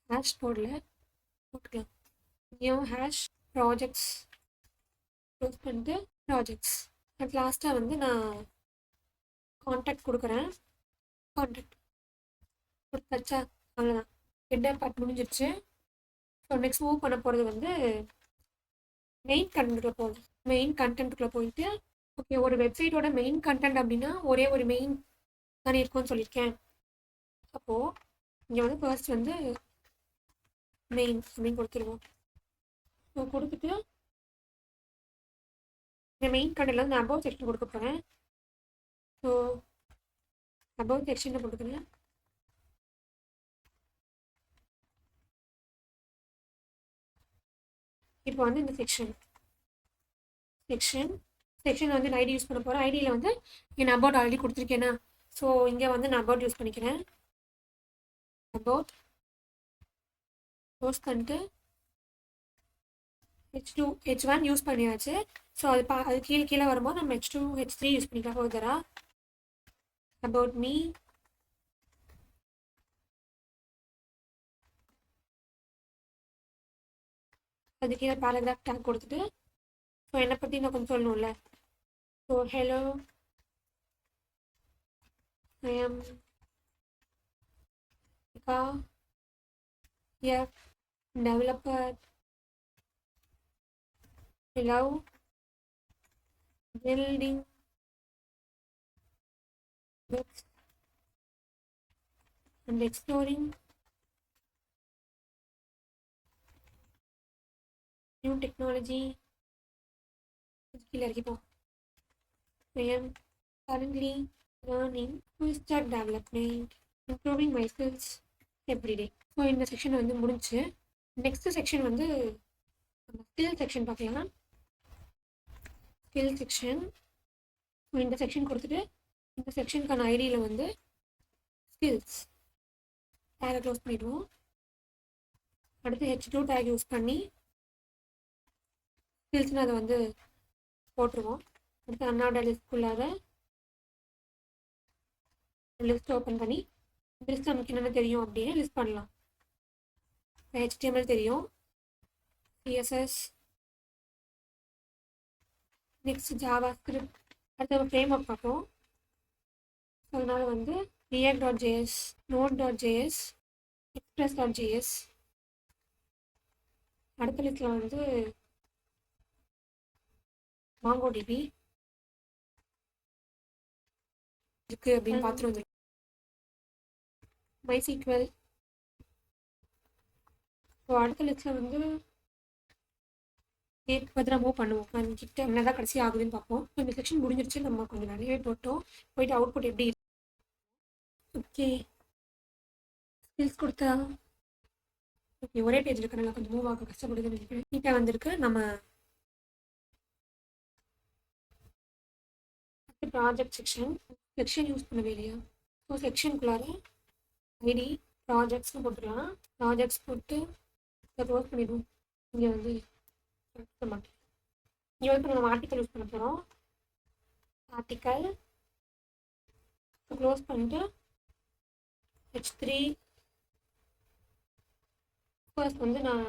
ஹேஷ் போட்டுக்கலாம். இங்கேயும் ஹேஷ் ப்ராஜெக்ட்ஸ் க்ளோஸ் பண்ணிட்டு ப்ராஜெக்ட்ஸ். அட் லாஸ்ட்டாக வந்து நான் கான்டாக்ட் கொடுக்குறேன். கான்டாக்ட் கொடுத்தாச்சா? அவ்வளோதான், ஹெட்டர் பார்ட் முடிஞ்சிருச்சு. ஸோ நெக்ஸ்ட் மூவ் பண்ண போகிறது வந்து மெயின் கண்டென்ட்டுக்குள்ளே போயிட்டு ஓகே, ஒரு வெப்சைட்டோட மெயின் கண்டென்ட் அப்படின்னா ஒரே ஒரு மெயின் தானே இருக்கும்னு சொல்லியிருக்கேன். அப்போது இங்கே வந்து ஃபர்ஸ்ட் வந்து மெயின் அப்படின்னு கொடுத்துருவோம். ஸோ கொடுத்துட்டு இந்த மெயின் கண்டென்ட்ல வந்து நான் அபவுட் செக்ஷன் கொடுக்க போகிறேன். ஸோ அபவுட் செக்ஷனில் கொடுக்குறேன். இப்போ வந்து இந்த செக்ஷன் வந்து நான் ஐடி யூஸ் பண்ண போகிறேன். ஐடியில் வந்து என் அபவுட் ஆல்ரெடி கொடுத்துருக்கேன்னா, ஸோ இங்கே வந்து நான் அபவுட் யூஸ் பண்ணிக்கிறேன். அபவுட் யூஸ் பண்ணிட்டு H1 யூஸ் பண்ணியாச்சு. ஸோ அது கீழே வரும்போது நம்ம H2 H3 யூஸ் பண்ணிக்கலாம் ஃபர்தரா. அபவுட் மீ, அது கீழே பேராகிராஃப் டேக் கொடுத்துட்டு ஸோ என்னை பற்றி நான் கொஞ்சம் சொல்லணும்ல. So hello, I am developer. I love building books and exploring new technology. I am currently learning full stack development, improving my skills every day. So இந்த section வந்து முடிஞ்சு நெக்ஸ்ட் செக்ஷன் வந்து ஸ்கில் செக்ஷன் பார்க்கலாம். Skill section, இந்த section கொடுத்துட்டு இந்த செக்ஷனுக்கான ஐடியில் வந்து ஸ்கில்ஸ் டேகை க்ளோஸ் பண்ணிவிடுவோம். அடுத்து H2 டேக் யூஸ் பண்ணி ஸ்கில்ஸ்னு அதை வந்து போட்டுருவோம். அடுத்து அன்னோட லிஸ்ட்குள்ளார லிஸ்ட் ஓப்பன் பண்ணி லிஸ்ட் நமக்கு என்னென்ன தெரியும் அப்படின்னு லிஸ்ட் பண்ணலாம். HTML தெரியும், CSS, நெக்ஸ்ட் JavaScript, அடுத்து நம்ம ஃப்ரேம் ஒர்க் பார்ப்போம். ஸோ அதனால் வந்து React.js, Node.js, Express.js. அடுத்த லிஸ்ட்டில் வந்து MongoDB இருக்குது அப்படின்னு பார்த்துட்டு வந்துடும். MySQL. ஸோ அடுத்த லிஸ்ட்டில் வந்து பதிலாக மூவ் பண்ணுவோம். கிட்ட என்னதான் கடைசி ஆகுதுன்னு பார்ப்போம். இந்த செக்ஷன் முடிஞ்சிருச்சு, நம்ம கொஞ்சம் நிறையவே போட்டோம். போயிட்டு அவுட்புட் எப்படி இருக்கு. ஓகே, ஸ்கில்ஸ் கொடுத்தா ஓகே, ஒரே பேஜ் இருக்கிறனால கொஞ்சம் மூவ் ஆக கஷ்டப்படுதுன்னு நினைக்கிறேன். நீட்டாக வந்திருக்கு. நம்ம ப்ராஜெக்ட் செக்ஷன் யூஸ் பண்ணவே இல்லையா? ஸோ செக்ஷனுக்குள்ளார ஐடி ப்ராஜெக்ட்ஸ்னு போட்டுக்கலாம். ப்ராஜெக்ட்ஸ் போட்டு இதை க்ளோஸ் பண்ணிடுவோம். இங்கே வந்து மாட்டேன். இங்கே வந்து நம்ம ஆர்டிக்கல் யூஸ் பண்ண போகிறோம். ஆர்டிக்கல் க்ளோஸ் பண்ணிட்டு H3 ஃபர்ஸ்ட் வந்து நான்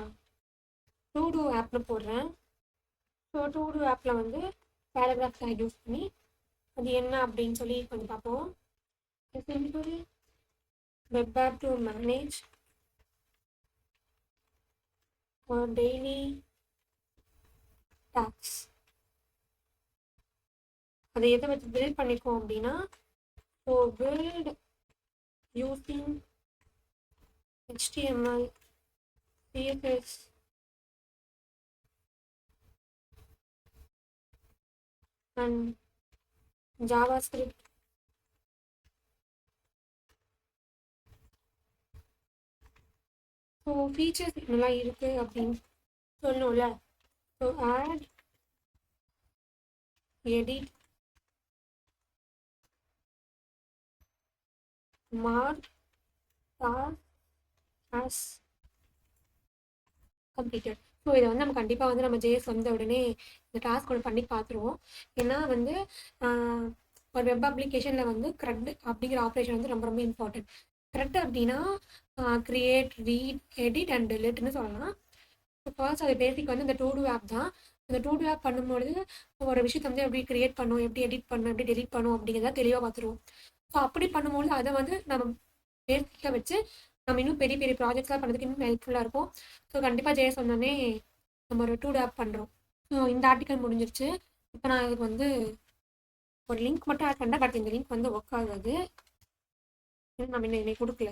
டூ ஆப்பில் போடுறேன். ஸோ டூ ஆப்பில் வந்து பேராகிராஃப் டேக் யூஸ் பண்ணி அது என்ன அப்படின்னு சொல்லி கொஞ்சம் பார்ப்போம். Web app to manage daily tasks. அதை எதை வச்சு பில்ட் பண்ணியிருக்கோம் அப்படின்னா, so build using HTML, CSS, and JavaScript. So features என்னெல்லாம் இருக்குது அப்படின்னு சொல்லணும்ல. So add, edit, mark as completed. So இதை வந்து நம்ம கண்டிப்பாக வந்து நம்ம JS வந்த உடனே இந்த டாஸ்க் ஒன்று பண்ணி பார்த்துருவோம். ஏன்னா வந்து ஒரு வெப் அப்ளிகேஷனில் வந்து CRUD அப்படிங்கிற ஆப்ரேஷன் வந்து ரொம்ப ரொம்ப இம்பார்ட்டன்ட். CRUD அப்படின்னா கிரியேட், ரீட், எடிட் அண்ட் டெலிட்னு சொல்லலாம். ஸோ ஃபர்ஸ்ட் அது பேசிக் வந்து இந்த டூ ஆப் தான். இந்த டூ ஆப் பண்ணும்பொழுது ஒரு விஷயத்தை வந்து எப்படி கிரியேட் பண்ணும், எப்படி எடிட் பண்ணும், எப்படி டெலிட் பண்ணும் அப்படிங்கிறத தெளிவாக பார்த்துருவோம். ஸோ அப்படி பண்ணும்போது அதை வந்து நம்ம பேசிக்காக வச்சு நம்ம இன்னும் பெரிய பெரிய ப்ராஜெக்ட்ஸ்லாம் பண்ணுறதுக்கு இன்னும் ஹெல்ப்ஃபுல்லாக இருக்கும். ஸோ கண்டிப்பாக JS வந்தோடனே நம்ம ஒரு டூ ஆப் பண்ணுறோம். ஸோ இந்த ஆர்டிக்கல் முடிஞ்சிருச்சு. இப்போ நான் இதுக்கு வந்து ஒரு லிங்க் மட்டும் ஆட் பண்ணேன், பட் இந்த லிங்க் வந்து ஒர்க் ஆகாது. நம்ம இன்னும் கொடுக்கல.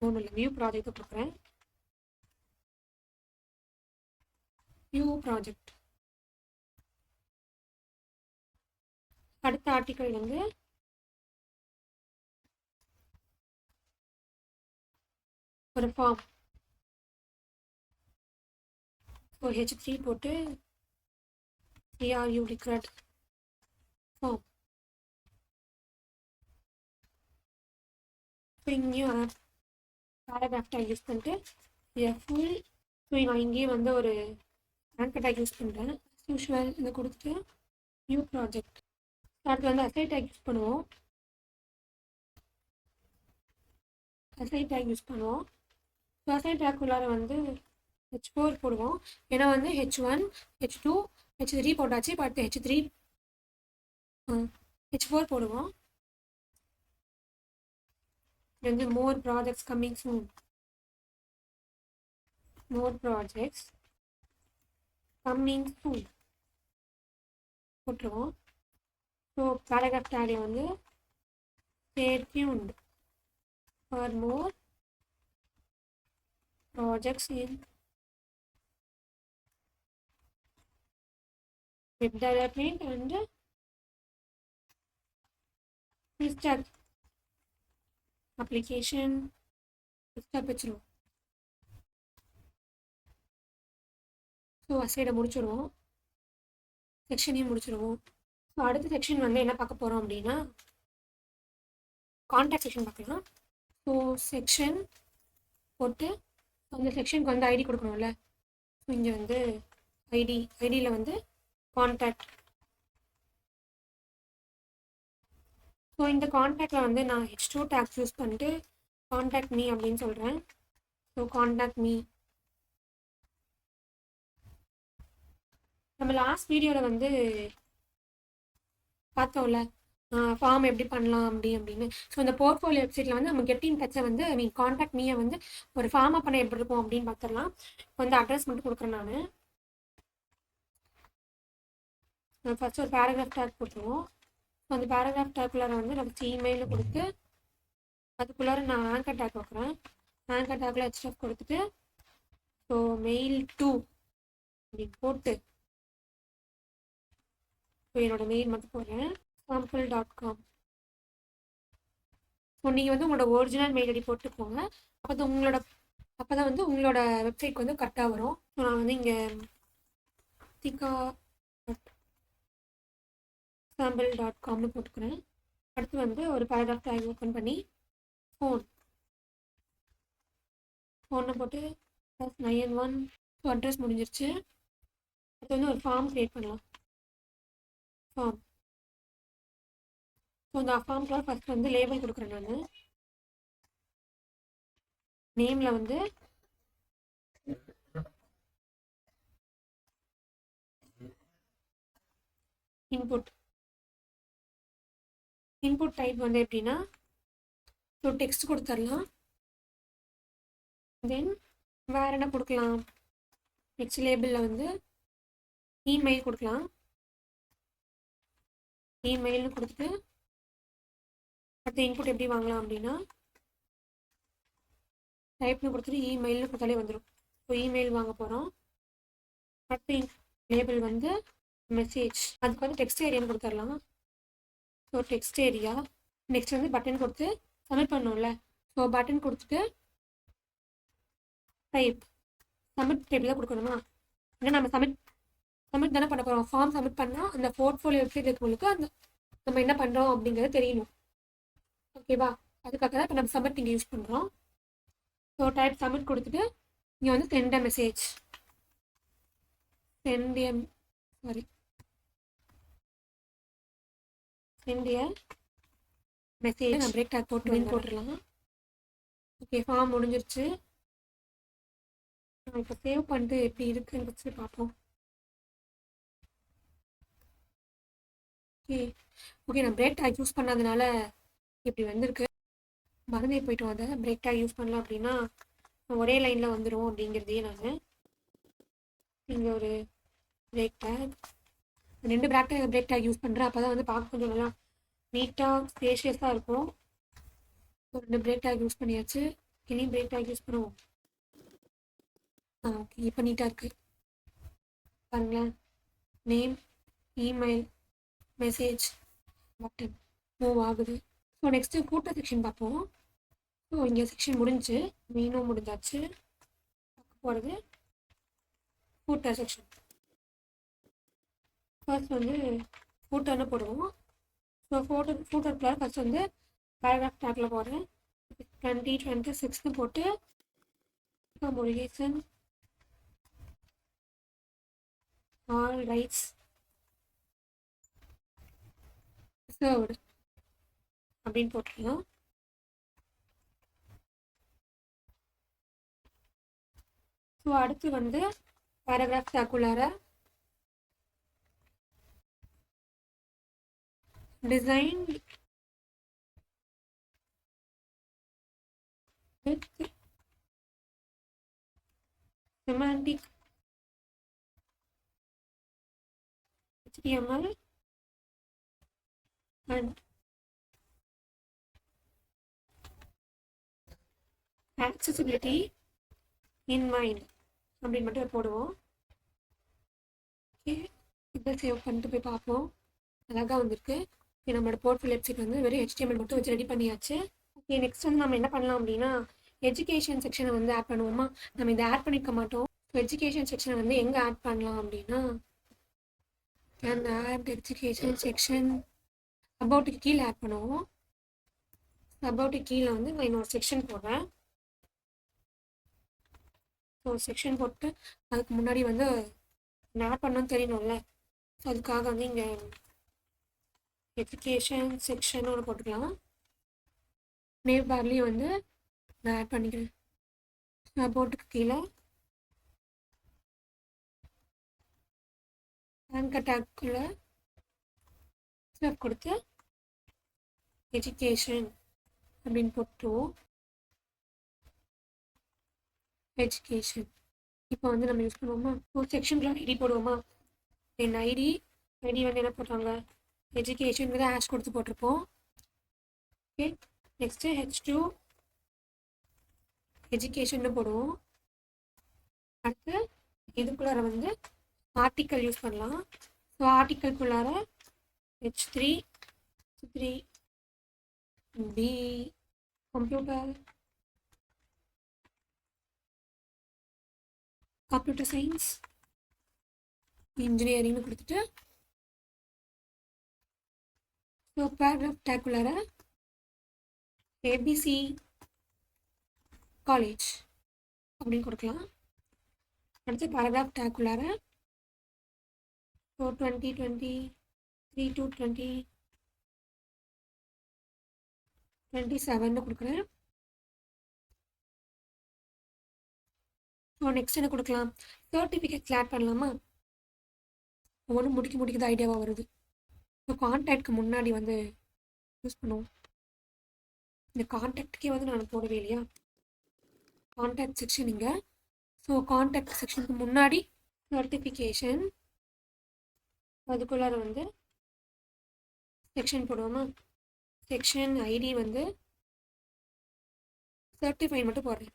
ஒன்றும் இல்லை, வியூ ப்ராஜெக்ட் கொடுக்குறேன். View project. அடுத்த ஆர்டிக்கல் வந்து ஒரு ஃபார்ம். ஒரு H3 போட்டு CRU required form. ஸோ இங்கேயும் பேராகிராஃப் டேக் யூஸ் பண்ணிட்டு ஃபுல். ஸோ நான் இங்கேயும் வந்து ஒரு ஆங்கர் டேக் யூஸ் பண்ணுறேன். யூஸ்வல் இதை கொடுத்துட்டு நியூ ப்ராஜெக்ட். அடுத்து வந்து அசை டேக் யூஸ் பண்ணுவோம். அசை டேக் யூஸ் பண்ணுவோம். ஸோ அசை டேக் உள்ளார வந்து H4 போடுவோம். ஏன்னா வந்து H1 H2 H3 போட்டாச்சு. இப்போ அடுத்து H4 போடுவோம். வந்து more projects coming soon. More projects coming soon போட்டுருவோம். ஸோ பேராகிராஃப் டேக்ல வந்து stay tuned for more projects in web development and full stack application. full stack வச்சிருவோம். ஸோ அசைடை முடிச்சிடுவோம். செக்ஷனையும் முடிச்சிடுவோம். ஸோ அடுத்த செக்ஷன் வந்து என்ன பார்க்க போகிறோம் அப்படின்னா கான்டாக்ட் செக்ஷன் பார்க்கலாம். ஸோ செக்ஷன் போட்டு அந்த செக்ஷனுக்கு வந்து ஐடி கொடுக்கணும்ல. ஸோ இங்கே வந்து ஐடியில் வந்து கான்டாக்ட். ஸோ இந்த கான்டாக்டில் வந்து நான் H2 டேக்ஸ் யூஸ் பண்ணிட்டு கான்டாக்ட் மீ அப்படின்னு சொல்கிறேன். So contact me. நம்ம லாஸ்ட் வீடியோவில் வந்து பார்த்தோம்ல ஃபார்ம் எப்படி பண்ணலாம் அப்படின்னு. ஸோ இந்த போர்ட்ஃபோலியோ வெப்சைட்டில் வந்து நம்ம கெட் இன் டச்சை வந்து கான்டாக்ட் மீயை வந்து ஒரு ஃபார்மாக பண்ண எப்படி இருக்கும் அப்படின்னு பார்த்துடலாம். இப்போ வந்து அட்ரஸ் மட்டும் கொடுக்குறேன். நான் ஃபஸ்ட்டு ஒரு பேராகிராஃப் டேக் போட்டுருவோம். ஸோ அந்த பேராகிராஃப் டேக்குள்ளார வந்து நம்ம இமெயிலில் கொடுத்து அதுக்குள்ளார நான் ஆங்கர் டேக் வைக்கிறேன். ஆங்கர் டேக்கில் HF கொடுத்துட்டு ஸோ மெயில் 2 அப்படி போட்டு ஸோ என்னோடய மெயில் மட்டும் போடுறேன். sample.com. ஸோ நீங்கள் வந்து உங்களோட ஒரிஜினல் மெயில் ஐடி போட்டுக்கோங்க. அப்போ தான் வந்து உங்களோட வெப்சைட் வந்து கரெக்டாக வரும். ஸோ நான் வந்து இங்கே sample.comனு போட்டுக்கிறேன். அடுத்து வந்து ஒரு பேராகிராஃப் டேக் ஓப்பன் பண்ணி ஃபோனை போட்டு +91. ஸோ அட்ரஸ் முடிஞ்சிருச்சு. அடுத்து வந்து ஒரு ஃபார்ம் க்ரியேட் பண்ணலாம். ஃபார்ம். ஸோ இந்த ஃபார்ம்க்குலாம் ஃபஸ்ட் வந்து லேபிள் கொடுக்குறேன். நான் நேமில் வந்து இன்புட் டைப் வந்து எப்படின்னா ஸோ டெக்ஸ்ட் கொடுத்துடலாம். தென் வேறு என்ன கொடுக்கலாம்? நெக்ஸ்ட் லேபிளில் வந்து இமெயில் கொடுக்கலாம். இமெயில்னு கொடுத்துட்டு அடுத்த இன்புட் எப்படி வாங்கலாம் அப்படின்னா டைப்னு கொடுத்துட்டு இமெயில்னு கொடுத்தாலே வந்துடும். ஸோ இமெயில் வாங்க போகிறோம். அடுத்த லேபிள் வந்து மெசேஜ். அதுக்கு வந்து டெக்ஸ்ட் ஏரியான்னு கொடுத்துடலாம். So text area. நெக்ஸ்ட் வந்து பட்டன் கொடுத்து சப்மிட் பண்ணோம்ல. ஸோ பட்டன் கொடுத்துட்டு டைப். சப்மிட் டைப் தான் கொடுக்கணுமா? ஏன்னா நம்ம சப்மிட் தானே பண்ண போகிறோம். ஃபார்ம் சப்மிட் பண்ணால் அந்த போர்ட்ஃபோலியோ வெப்சைட் இருக்கவங்களுக்கு அந்த நம்ம என்ன பண்ணுறோம் அப்படிங்கிறது தெரியணும். ஓகேவா? அதுக்காக தான் இப்போ நம்ம சப்மிட் இங்கே யூஸ் பண்ணுறோம். ஸோ டைப் சப்மிட் கொடுத்துட்டு இங்கே வந்து சென்ட் மெசேஜ். Send message. நான் பிரேக் டேக் போட்டுடலாம். ஓகே, ஃபார்ம் முடிஞ்சிருச்சு. நான் இப்போ சேவ் பண்ணிட்டு எப்படி இருக்குன்னு வச்சு பார்ப்போம். ஓகே, நான் பிரேக் டேக் யூஸ் பண்ணாதனால இப்படி வந்திருக்கு. மறந்தே போயிட்டு அதை பிரேக் டேக் யூஸ் பண்ணலாம் அப்படின்னா ஒரே லைனில் வந்துடும் அப்படிங்கிறதையே நான் இங்கே ஒரு break take 2 break take use பண்ணுறேன். அப்போ தான் வந்து பார்க்க கொஞ்சம் நல்லா நீட்டாக ஸ்பேஷியஸாக இருக்கும். 2 பிரேக் டேக் யூஸ் பண்ணியாச்சு. இனி பிரேக் டேக் யூஸ் பண்ணுவோம். ஓகே, இப்போ நீட்டாக இருக்குது பாருங்களேன். Name, email, message, button move ஆகுது. ஸோ நெக்ஸ்ட்டு ஃபூட்டர் செக்ஷன் பார்ப்போம். ஸோ இங்கே செக்ஷன் முடிஞ்சு மெயினும் முடிஞ்சாச்சு. பார்க்க போகிறது ஃபூட்டர் செக்ஷன். ஃபர்ஸ்ட் வந்து ஃபூட்டர்னு போடுவோம். ஸோ ஃபூட்டருக்குள்ள ஃபர்ஸ்ட் வந்து பேராகிராஃப் டேக்கில் போடுறேன். 2026ன்னு போட்டு அக்கமோடேஷன் ஆல் ரைட்ஸ் ரிசர்வ்டு அப்படின்னு போட்டுக்கலாம். ஸோ அடுத்து வந்து பேராகிராஃப் டேக்குள்ளார design with semantic HTML and accessibility in mind அப்படின்னு மட்டும் போடுவோம். ஓகே, இதை சேவ் பண்ணிட்டு போய் பார்ப்போம். அழகாக வந்திருக்கு. இப்போ நம்மளோட போர்ட்ஃபோலியோ வெப்சைட் வந்து வெறும் HTML மட்டும் வச்சு ரெடி பண்ணியாச்சு. ஓகே, நெக்ஸ்ட் வந்து நம்ம என்ன பண்ணலாம் அப்படின்னா எஜுகேஷன் செக்ஷனை வந்து ஆட் பண்ணுவோமா. நம்ம இதை ஆட் பண்ணிக்க மாட்டோம். எஜுகேஷன் செக்ஷனை வந்து எங்கே ஆட் பண்ணலாம் அப்படின்னா and add education section அபவுட்டுக்கு கீழே ஆட் பண்ணுவோம். அபவுட்டுக்கு கீழே வந்து நான் இன்னொரு செக்ஷன் போடுறேன். ஸோ செக்ஷன் போட்டு அதுக்கு முன்னாடி வந்து ஆட் பண்ணணும்னு தெரியணும்ல. ஸோ அதுக்காக வந்து இங்கே எஜுகேஷன் செக்ஷன் ஒன்று போட்டுக்கலாம். நேம் பார்லேயும் வந்து நான் ஆட் பண்ணிக்கிறேன். அபவுட்டுக்கு கீழே ஆங்கர் டேக்குள்ள கொடுத்து எஜுகேஷன் அப்படின்னு போட்டுருவோம். எஜுகேஷன் இப்போ வந்து நம்ம யூஸ் பண்ணுவோமா. ஒரு செக்ஷனுக்குள்ள ஐடி போடுவோமா. என் ஐடி வந்து என்ன போட்டாங்க எஜுகேஷனுக்கு ஹேஷ் கொடுத்து போட்டிருப்போம். ஓகே, நெக்ஸ்ட்டு H2 எஜுகேஷன்னு போடுவோம். அடுத்து இதுக்குள்ளார வந்து ஆர்டிக்கல் யூஸ் பண்ணலாம். ஸோ ஆர்டிக்கலுக்குள்ளார H3 B கம்ப்யூட்டர் சயின்ஸ் இன்ஜினியரிங்னு கொடுத்துட்டு ஸோ பேராகிராஃப் டேக்குள்ளார ABC காலேஜ் அப்படின்னு கொடுக்கலாம். அடுத்து பேராகிராஃப் டேக்குள்ளார ஸோ 2023 to 2027 கொடுக்குறேன். ஸோ நெக்ஸ்ட் என்ன கொடுக்கலாம், சர்டிஃபிகேட்ஸ் ஆட் பண்ணலாமா. ஒவ்வொன்றும் முடிக்கிறது ஐடியாவாக வருது. ஸோ கான்டாக்ட்க்கு முன்னாடி வந்து யூஸ் பண்ணுவோம். இந்த கான்டாக்டுக்கே வந்து நான் போடவே இல்லையா. கான்டாக்ட் செக்ஷன் இங்கே. ஸோ கான்டாக்ட் செக்ஷனுக்கு முன்னாடி சர்டிஃபிகேஷன் அதுக்குள்ளார வந்து செக்ஷன் போடுவோமா. செக்ஷன் ஐடி வந்து சர்டிஃபைட் மட்டும் போடுறேன்.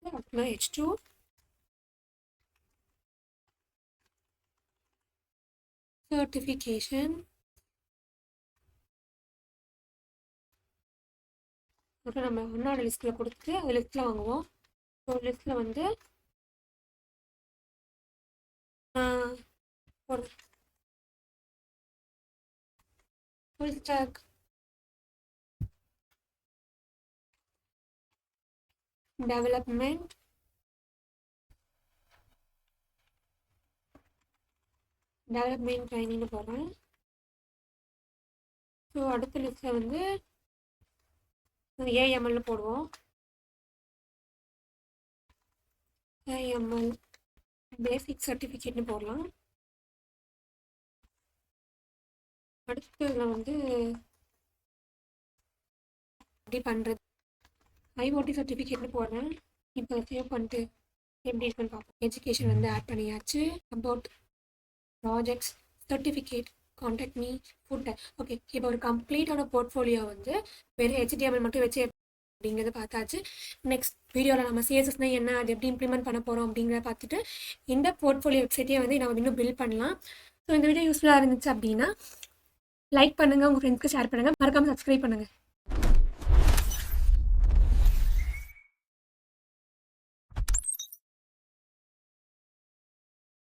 அப்படின்னா H2 சர்டிஃபிகேஷன் அப்புறம் நம்ம ஒன்னோட லிஸ்ட்டில் கொடுத்துட்டு அது லிஸ்ட்டில் வாங்குவோம். ஸோ லிஸ்ட்டில் வந்து ஒரு ஃபுல் ஸ்டாக் டெவலப்மெண்ட் ட்ரைனிங்னு போடுறேன். ஸோ அடுத்த லிஸ்ட்டில் வந்து AML போடுவோம். AML பேசிக் சர்டிஃபிகேட்னு போடலாம். அடுத்ததில் வந்து எப்படி பண்ணுறது IoT சர்டிஃபிகேட்னு போடுறேன். இப்போ சேவ் பண்ணிட்டு எப்படி இருக்குன்னு பார்ப்போம். எஜுகேஷன் வந்து ஆட் பண்ணியாச்சு. About projects, certificate, contact me, footer. Okay, இப்போ ஒரு கம்ப்ளீட்டான போர்ட்ஃபோலியோ வந்து வெறும் HTML மட்டும் வச்சு அப்படிங்கிறத பார்த்தாச்சு. நெக்ஸ்ட் வீடியோவில் நம்ம CSSனா என்ன, அது எப்படி இம்ப்ளிமெண்ட் பண்ண போகிறோம் அப்படிங்கிறத பார்த்துட்டு இந்த போர்ட்ஃபோலியோ வெப்சைட்டே வந்து நம்ம இன்னும் பில்ட் பண்ணலாம். ஸோ இந்த வீடியோ யூஸ்ஃபுல்லாக இருந்துச்சு அப்படின்னா லைக் பண்ணுங்கள், உங்கள் ஃப்ரெண்ட்ஸ்க்கு ஷேர் பண்ணுங்கள், மறக்காமல் சப்ஸ்கிரைப் பண்ணுங்கள்.